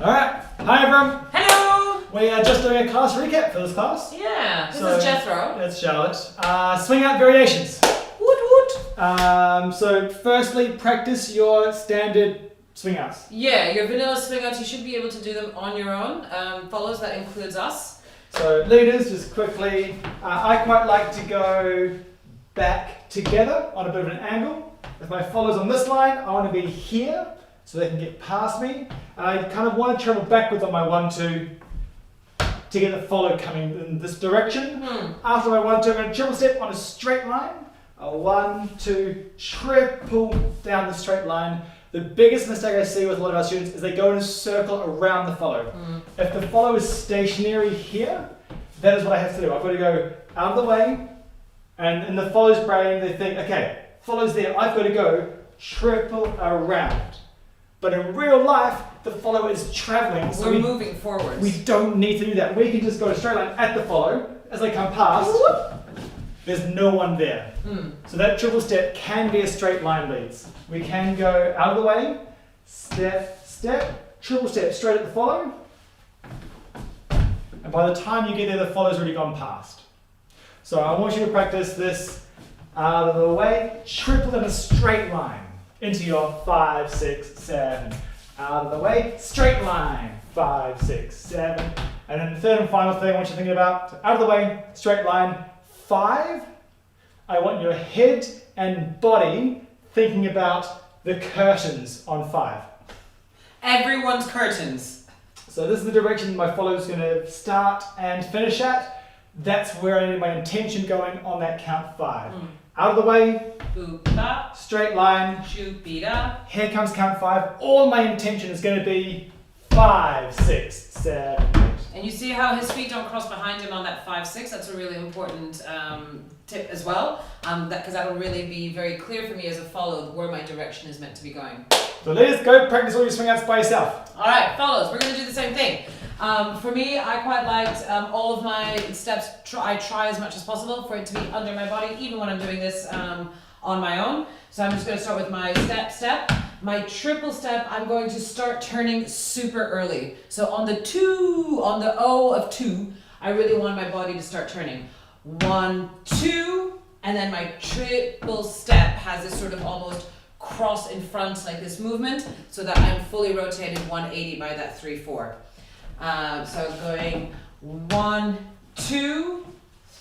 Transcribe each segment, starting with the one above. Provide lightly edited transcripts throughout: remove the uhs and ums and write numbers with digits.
Alright, hi everyone. Hello! We are just doing a class recap for this class. Yeah, this is Jethro. That's Charlotte. Swing out variations. Woot woot! So firstly, practice your standard swing outs. Yeah, your vanilla swing outs, you should be able to do them on your own. Follows, that includes us. So leaders, just quickly, I quite like to go back together on a bit of an angle. If my follower's on this line, I want to be here so they can get past me. I kind of want to travel backwards on my 1-2 to get the follow coming in this direction. After my 1-2, I'm going to triple step on a straight line. A 1-2, triple down the straight line. The biggest mistake I see with a lot of our students is they go in a circle around the follow. If the follow is stationary here, that is what I have to do. I've got to go out of the way, and in the follow's brain, they think, okay, follow's there, I've got to go triple around. But in real life, the follow is traveling. So we're moving forwards. We don't need to do that. We can just go a straight line at the follow as they come past. There's no one there. So that triple step can be a straight line leads. We can go out of the way, step, step, triple step straight at the follow. And by the time you get there, the follow's already gone past. So I want you to practice this out of the way, triple in a straight line into your 5, 6, 7. Out of the way, straight line, 5, 6, 7. And then the third and final thing I want you to think about, so out of the way, straight line, 5. I want your head and body thinking about the curtains on 5. Everyone's curtains. So this is the direction my follow is going to start and finish at. That's where I need my intention going on that count 5. Out of the way, Boop-da. straight line, Shoot-be-da. here comes count 5. All my intention is going to be 5, 6, 7, 8. And you see how his feet don't cross behind him on that 5, 6? That's a really important tip as well, because that'll really be very clear for me as a follow where my direction is meant to be going. So let's go practice all your swing outs by yourself. All right, follows. We're going to do the same thing. For me, I quite liked all of my steps. I try as much as possible for it to be under my body, even when I'm doing this on my own. So I'm just going to start with my step. My triple step, I'm going to start turning super early. So on the O of 2, I really want my body to start turning. 1, 2, and then my triple step has this sort of almost cross in front, like this movement, so that I'm fully rotated 180 by that 3, 4. So going 1, 2,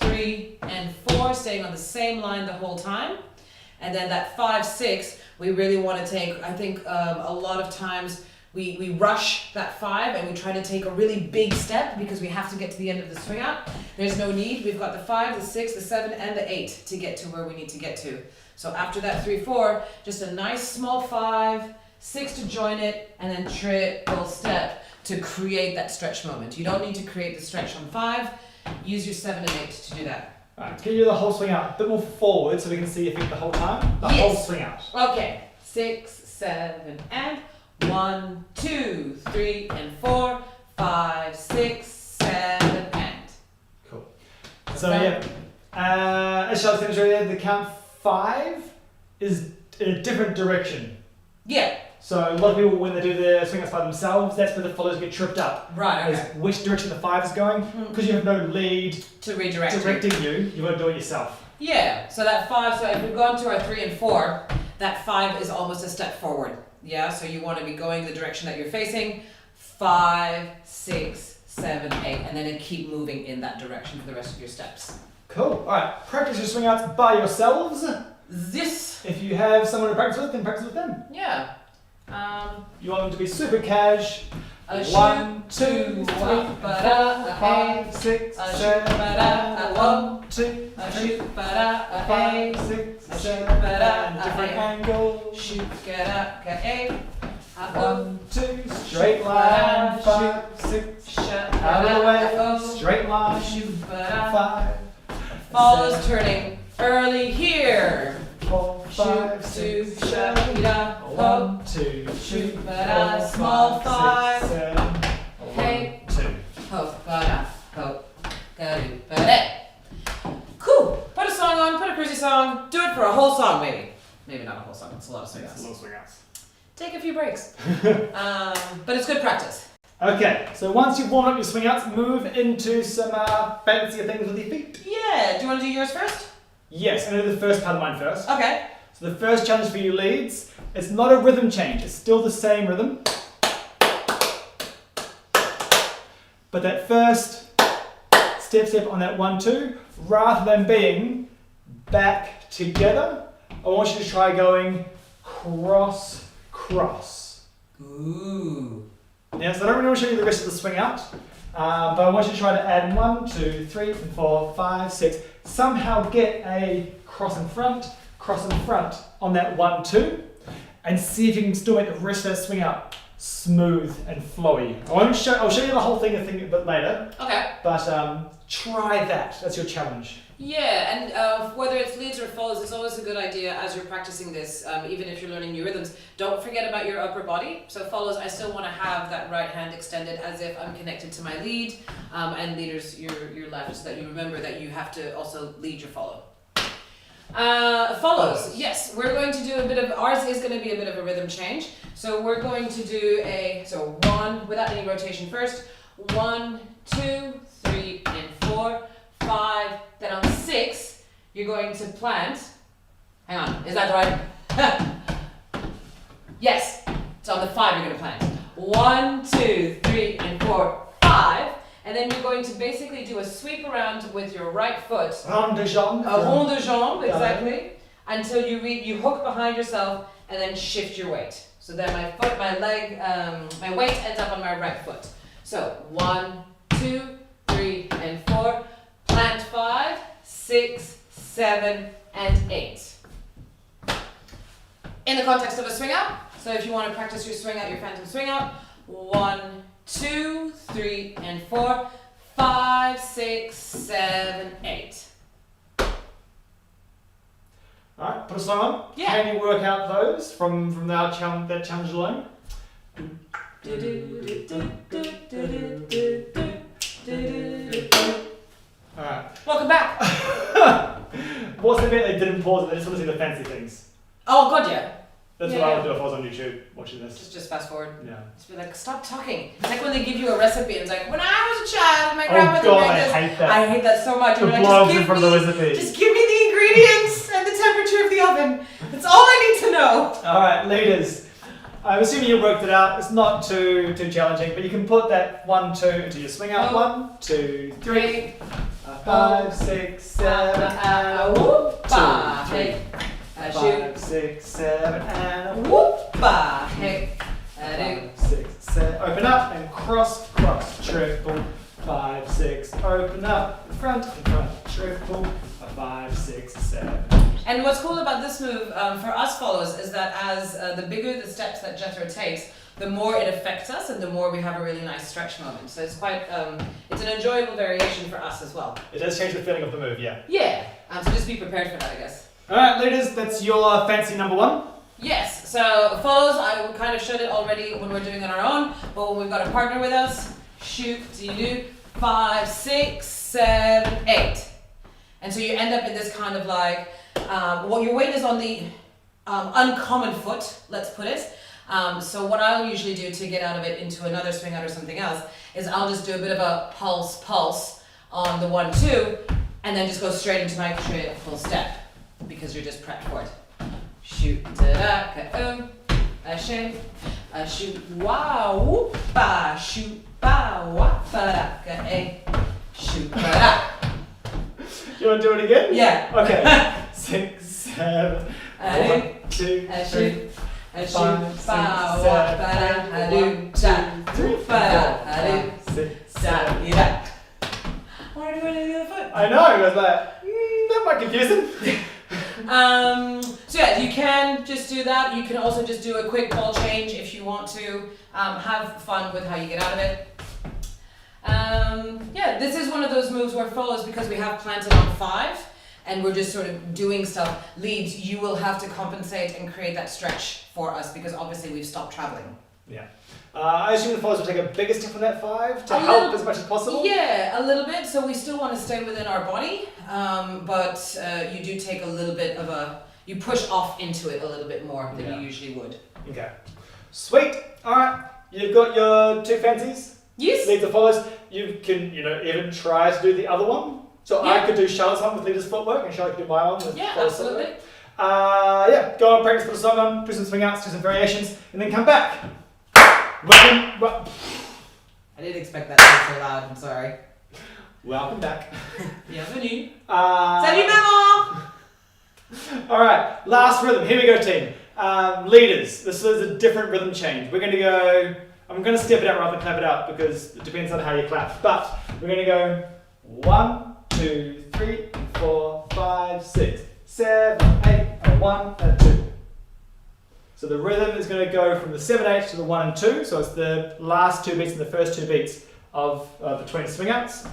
3, and 4, staying on the same line the whole time. And then that 5, 6, we really want to take, I think a lot of times we rush that 5 and we try to take a really big step because we have to get to the end of the swing out. There's no need. We've got the 5, the 6, the 7, and the 8 to get to where we need to get to. So after that 3, 4, just a nice small 5, 6 to join it, and then triple step to create that stretch moment. You don't need to create the stretch on 5. Use your 7 and 8 to do that. Alright, can you do the whole swing out a bit more forward so we can see your feet the whole time? The whole swing out. Okay. 6, 7, and 1, 2, 3, and 4, 5, 6, 7, and. Cool. So yeah, as Charlotte said earlier, the count 5 is in a different direction. Yeah. So a lot of people, when they do their swing outs by themselves, that's where the follows get tripped up. Right, okay. Is which direction the 5 is going, because you have no lead to redirect directing you. You've got to do it yourself. Yeah, so that 5, so if we've gone to our 3 and 4, that 5 is almost a step forward. Yeah, so you want to be going the direction that you're facing, 5, 6, 7, 8, and then keep moving in that direction for the rest of your steps. Cool. Alright, practice your swing outs by yourselves. This. If you have someone to practice with, then practice with them. Yeah. You want them to be super cash. 1, 2, 3, 4, 5, 6, 7, 1, 2, 3, 4, 5, 6, 7, different angles. 1, 2, straight line, 5, 6, out of the way, straight line, 5. Follows turning early here. 4, 5, 6, 7, 1, 2, 3, 4, small 5, 6, 7, hey, 2. Cool. Put a song on, put a cruisy song, do it for a whole song maybe. Maybe not a whole song, it's a lot of swing outs. It's a little swing outs. Take a few breaks. But it's good practice. Okay, so once you've warmed up your swing outs, move into some fancier things with your feet. Yeah. Do you want to do yours first? Yes, I'm going to do the first part of mine first. Okay. So the first challenge for you leads, it's not a rhythm change, it's still the same rhythm. But that first step on that 1-2, rather than being back together, I want you to try going cross, cross. Ooh. Yeah, so I don't really want to show you the rest of the swing out, but I want you to try to add 1, 2, 3, 4, 5, 6. Somehow get a cross in front on that 1-2, and see if you can still make the rest of that swing out smooth and flowy. I'll show you the whole thing a bit later. Okay. But try that. That's your challenge. Yeah, and whether it's leads or follows, it's always a good idea as you're practicing this, even if you're learning new rhythms, don't forget about your upper body. So follows, I still want to have that right hand extended as if I'm connected to my lead, and leaders, your left, so that you remember that you have to also lead your follow. Follows, yes, we're going to do a bit of, ours is going to be a bit of a rhythm change. So we're going to do so 1, without any rotation first, 1, 2, 3, and 4, 5, then on 6, you're going to plant. Hang on, is that right? Yes, so on the 5 you're going to plant. 1, 2, 3, and 4, 5, and then you're going to basically do a sweep around with your right foot. Rond de jambe. A rond de jambe, exactly. Until you hook behind yourself and then shift your weight. So then my weight ends up on my right foot. So 1, 2, 3, and 4. Plant 5, 6, 7, and 8. In the context of a swing out, so if you want to practice your swing out, your phantom swing out, 1, 2, 3, and 4, 5, 6, 7, 8. Alright, put a song on. Yeah. Can you work out those from that challenge alone? Alright. Welcome back. What's the bit they didn't pause it? They just want to see the fancy things. Oh god, yeah. That's Yeah, what I yeah. would do if I was on YouTube watching this. Just fast forward. Yeah. Just be like, stop talking. It's like when they give you a recipe and it's like, when I was a child, my Oh grandmother god, made this. I hate that. I hate that so much. The And blogs like, in front of the recipe. just give me the ingredients and the temperature of the oven. That's all I need to know. Alright, leaders. I'm assuming you worked it out. It's not too challenging, but you can put that 1, 2 into your swing out. 1, 2, 3, 5, 6, 7, and a whoop. 2, 3, 5, 6, 7, and a whoop. Hey. 5, 6, 7. Open up and cross, cross, triple. 5, 6. Open up, front, triple. 5, 6, 7. And what's cool about this move for us follows is that as the bigger the steps that Jethro takes, the more it affects us and the more we have a really nice stretch moment. So it's quite, it's an enjoyable variation for us as well. It does change the feeling of the move, yeah. Yeah, so just be prepared for that, I guess. Alright, leaders, that's your fancy number 1. Yes, so follows, I kind of showed it already when we're doing it on our own, but when we've got a partner with us, shoot, so you do 5, 6, 7, 8. And so you end up in this kind of like, well, your weight is on the uncommon foot, let's put it. So what I'll usually do to get out of it into another swing out or something else is I'll just do a bit of a pulse on the 1, 2, and then just go straight into my full step because you're just prepped for it. Shoot, da da, a shake, a shoot, wow, whoop, ba, shoot, ba, wah, ba, da, a, shoot, ba, da. You want to do it again? Yeah. Okay. 6, 7, 1, 2, 3, 5, 6, 7, 6, 7. Why do I do the other foot? I know, I was like, that might confuse him. So yeah, you can just do that. You can also just do a quick ball change if you want to have fun with how you get out of it. Yeah, this is one of those moves where follows, because we have planted on 5 and we're just sort of doing stuff, leads, you will have to compensate and create that stretch for us because obviously we've stopped traveling. Yeah. I assume the followers will take a bigger step on that 5 to help as much as possible? Yeah, a little bit. So we still want to stay within our body, but you do take a little bit of you push off into it a little bit more than you usually would. Okay. Sweet. Alright, you've got your 2 fancies. Yes. Leads that follows. You can, even try to do the other one. So I could do Charlotte's one with Leader's footwork, and Charlotte could do my one with Paul's absolutely. footwork. Go on, practice, put a song on, do some swing outs, do some variations, and then come back. I didn't expect that to be so loud, I'm sorry. Welcome back. Bienvenue. Salut maman! Alright, last rhythm. Here we go, team. Leaders. This is a different rhythm change. We're going to go, I'm going to step it out rather than clap it out because it depends on how you clap. But we're going to go 1, 2, 3, 4, 5, 6, 7, 8, and 1 and 2. So the rhythm is going to go from the 7/8 to the 1 and 2. So it's the last 2 beats and the first 2 beats of between swing outs.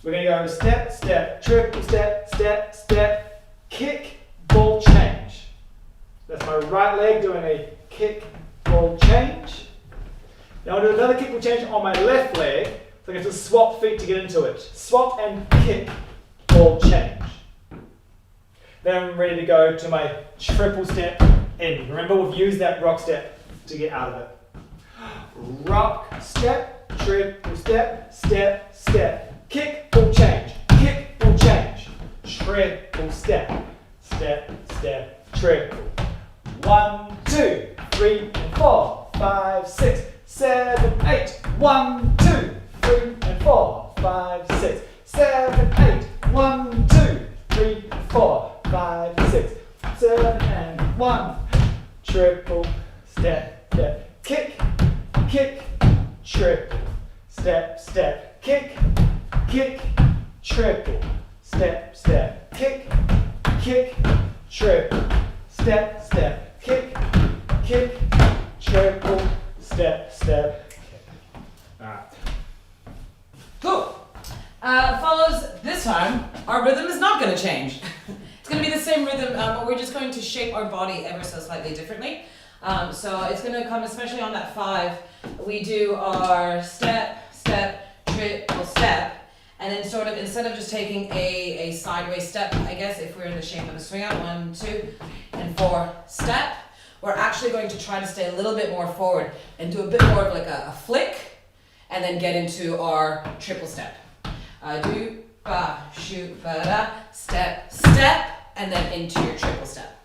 We're going to go step, step, triple step, step, step, kick, ball, change. That's my right leg doing a kick, ball, change. Now I'll do another kick, ball, change on my left leg. So I have to swap feet to get into it. Swap and kick, ball, change. Then I'm ready to go to my triple step in. Remember, we've used that rock step to get out of it. Rock, step, triple step, step, step. Kick, ball, change. Kick, ball, change. Triple step. Step, step, triple. 1, 2, 3, 4, 5, 6, 7, 8. 1, 2, 3, 4, 5, 6, 7, 8. 1, 2, 3, 4, 5, 6, 7, and 1. Triple step, step, kick, kick, triple, step, step, kick, kick, triple, step, step, kick, kick, triple, step, step, kick, kick, triple, step, step, kick. Alright. Cool. Follows this time, our rhythm is not going to change. It's going to be the same rhythm, but we're just going to shape our body ever so slightly differently. So it's going to come, especially on that 5, we do our step, step, triple step, and then sort of, instead of just taking a sideways step, I guess, if we're in the shape of a swing out, 1, 2, and 4, step, we're actually going to try to stay a little bit more forward and do a bit more of like a flick, and then get into our triple step. Do, ba, shoot, ba, da, step, step, and then into your triple step.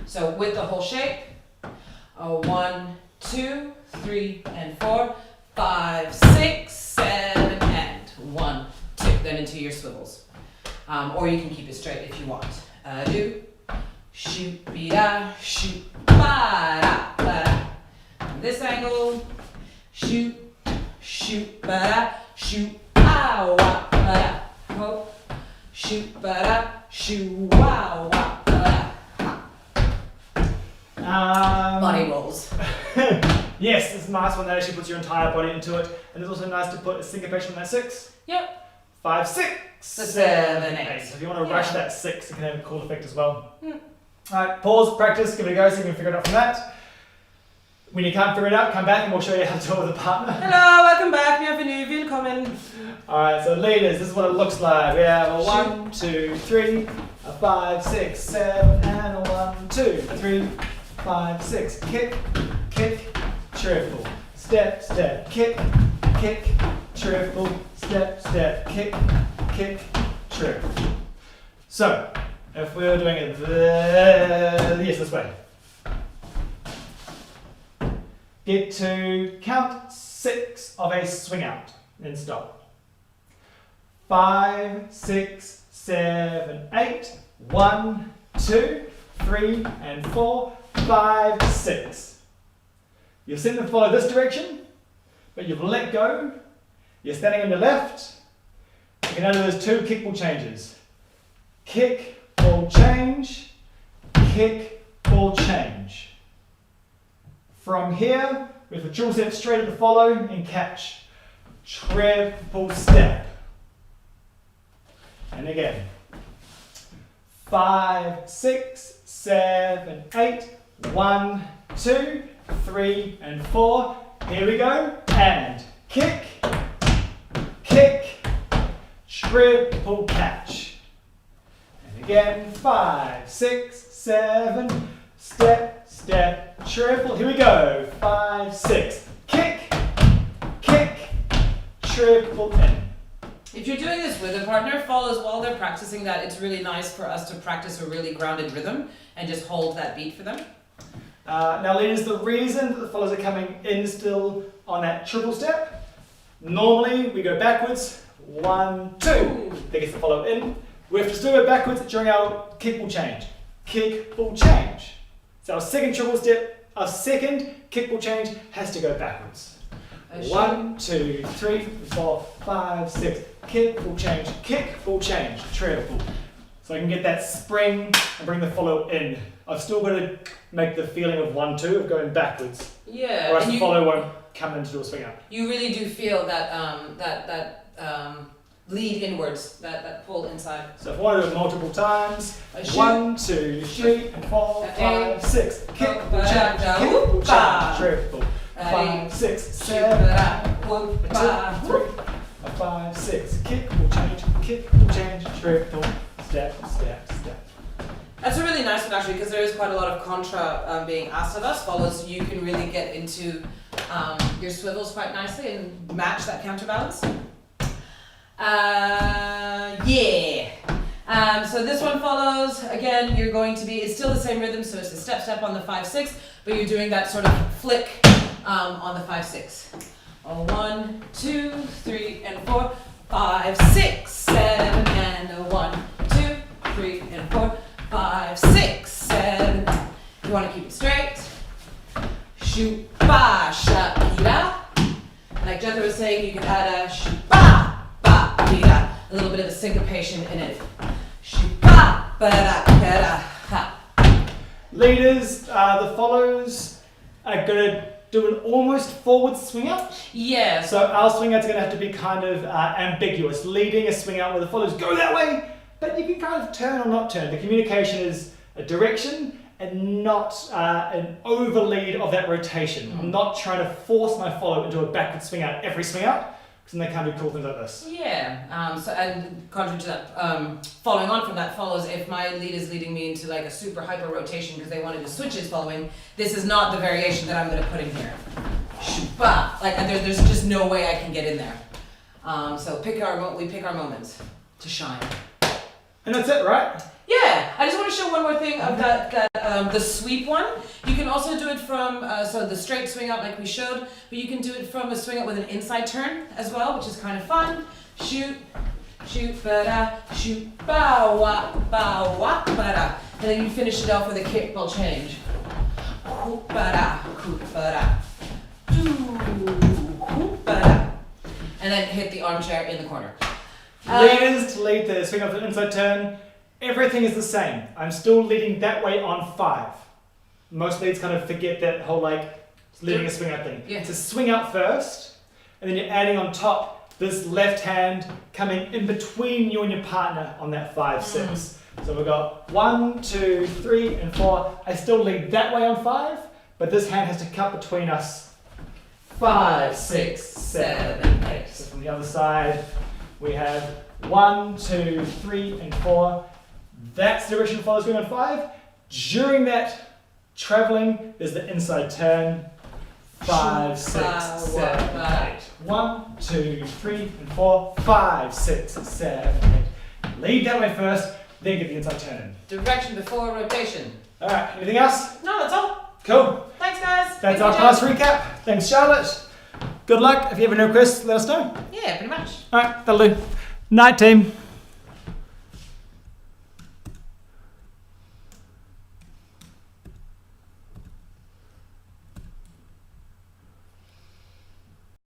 So with the whole shape, 1, 2, 3, and 4, 5, 6, 7, and 1, 2. Then into your swivels. Or you can keep it straight if you want. Do, shoot, be da, shoot, ba, da, ba, da. From this angle, shoot, shoot, ba, da, shoot, ow, wa, ba, da. Ho, shoot, ba, da, shoot, wow, wa, ba, da. Body rolls. Yes, it's a nice one that actually puts your entire body into it. And it's also nice to put a syncopation on that 6. Yep. 5, 6, 7, 8. So if you want to rush that 6, it can have a cool effect as well. Alright, pause, practice, give it a go, see if you can figure it out from that. When you can't figure it out, come back and we'll show you how to do it with a partner. Hello, welcome back, bienvenue, willkommen. Alright, so leaders, this is what it looks like. We have a 1, 2, 3, a 5, 6, 7, and a 1, 2, 3, 5, 6. Kick, kick, triple. Step, step, kick, kick, triple. Step, step, kick, kick, triple. So, if we were doing it this way. Get to count 6 of a swing out, then stop. 5, 6, 7, 8. 1, 2, 3, and 4, 5, 6. You've seen them follow this direction, but you've let go. You're standing on your left. You can now do those 2 kick ball changes. Kick, ball, change. Kick, ball, change. From here, we have a triple step straight at the follow and catch. Triple step. And again. 5, 6, 7, 8. 1, 2, 3, and 4. Here we go. And kick, kick, triple catch. And again, 5, 6, 7, step, step, triple. Here we go. 5, 6, kick, kick, treble in. If you're doing this with a partner, follows while they're practicing that, it's really nice for us to practice a really grounded rhythm and just hold that beat for them. Now leaders, the reason that the follows are coming in still on that triple step, normally we go backwards, 1, 2, they get the follow in. We have to still go backwards during our kick ball change. Kick ball change. So our second triple step, our second kick ball change has to go backwards. 1, 2, 3, 4, 5, 6. Kick, ball change, treble. So I can get that spring and bring the follow in. I've still got to make the feeling of 1, 2 of going backwards. Yeah. Or else the follow won't come in to do a swing up. You really do feel that lead inwards, that pull inside. So if I want to do it multiple times, 1, 2, 3, 4, 5, 6. Kick, ball change, treble. 5, 6, 7, 8, 1, 2, 3, 5, 6. Kick, ball change, treble. Step, step, step. That's a really nice one actually, because there is quite a lot of contra being asked of us. Follows, you can really get into your swivels quite nicely and match that counterbalance. So this one follows, again, you're going to be, it's still the same rhythm, so it's the step, step on the 5, 6, but you're doing that sort of flick on the 5, 6. 1, 2, 3, and 4, 5, 6, 7, and 1, 2, 3, and 4, 5, 6, 7. You want to keep it straight. Shoot, ba, shakira. Like Jethro was saying, you can add a shoot, ba, ba, kira. A little bit of a syncopation in it. Shoot, ba, ba, da, da, ha. Leaders, the follows are going to do an almost forward swing out. Yeah. So our swing out's going to have to be kind of ambiguous, leading a swing out where the follows go that way, but you can kind of turn or not turn. The communication is a direction and not an overlead of that rotation. I'm not trying to force my follow into a backward swing out every swing out, because then they can't do cool things like this. Yeah. So and contrary to that, following on from that follows, if my lead is leading me into like a super hyper rotation because they want to do switches following, this is not the variation that I'm going to put in here. Shoo-ba. Like there's just no way I can get in there. So we pick our moments to shine. And that's it, right? Yeah, I just want to show one more thing of the sweep one. You can also do it from, so the straight swing out like we showed, but you can do it from a swing out with an inside turn as well, which is kind of fun. Shoot, shoot, ba-da, shoot, ba-wa, ba-da. And then you finish it off with a kick ball change. Ba-da, ba-da, ba-da. And then hit the armchair in the corner. Leaders to lead the swing out with an inside turn. Everything is the same. I'm still leading that way on 5. Most leads kind of forget that whole like leading a swing out thing. Yeah. It's a swing out first, and then you're adding on top this left hand coming in between you and your partner on that 5, 6. So we've got 1, 2, 3, and 4. I still lead that way on 5, but this hand has to cut between us. 5, 6, 7, 8. So from the other side, we have 1, 2, 3, and 4. That's the direction the follow's going on 5. During that traveling, there's the inside turn. 5, 6, 7, 8. 1, 2, 3, and 4. 5, 6, 7, 8. Lead that way first, then get the inside turn in. Direction before rotation. Alright, anything else? No, that's all. Cool. Thanks, guys. That's our class recap. Thanks, Charlotte. Good luck. If you have any requests, let us know. Yeah, pretty much. Alright, that'll do. Night, team.